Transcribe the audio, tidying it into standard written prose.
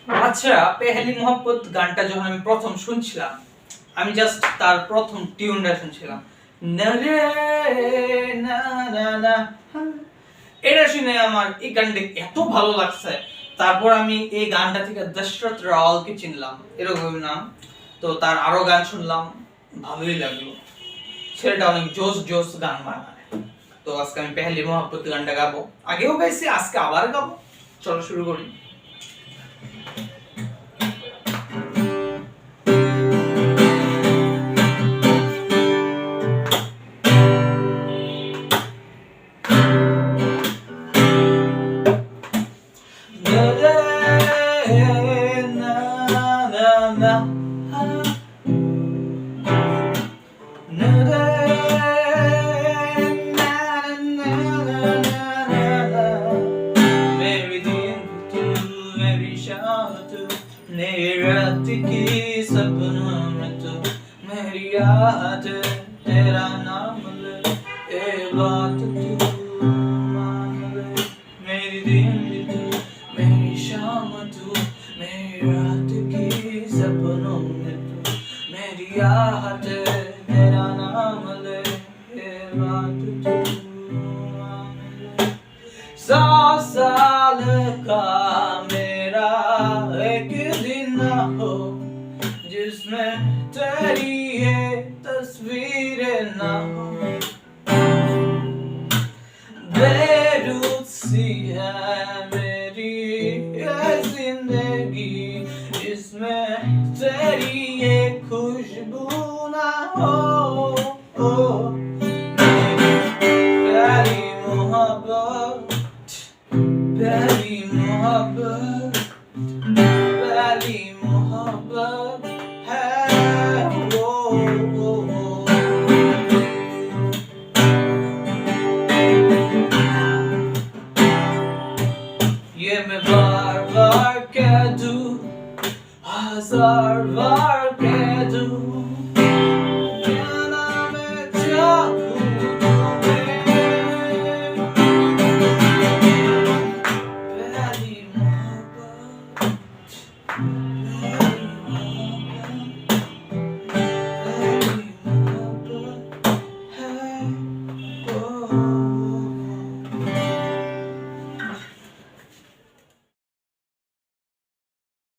আচ্ছা, পেহেলি মোহাব্বত গানটা যখন আমি প্রথম শুনছিলাম, আমি জাস্ট তার প্রথম টিউনটা শুনছিলাম, না রে না না না, এটা শুনে আমার এই গানটা এত ভালো লাগছে। তারপর আমি এই গানটা থেকে দশরথ রাওয়ালকে চিনলাম, এরকম নাম। তো তার আরো গান শুনলাম, ভালোই লাগলো। ছেলেটা অনেক জোস জোস গান বানায়। তো আজকে আমি পেহেলি মোহাব্বত গানটা গাবো, আগেও গাইছি, আজকে আবার গাবো। চলো শুরু করি। रात की सपनों में तो मेरी याद तेरा नाम ले, ये बात तू मान ले। मेरी दिन भी तू, मेरी शाम तू, मेरी रात की सपनों में तू मेरी याद तेरा नाम ले, ये बात तू मान ले। 100 साल का मेरा एक दिन ना हो जिसमें तेरी ये तस्वीरें ना हो। बेरुख सी है मेरी ये जिंदगी, इसमें तेरी ये खुशबू ना हो। मेरी प्यारी मोहब्बत, प्यारी मोहब्बत, प्यारी मोहब्बत है वो। ये मैं बार बार कह दूं, 1000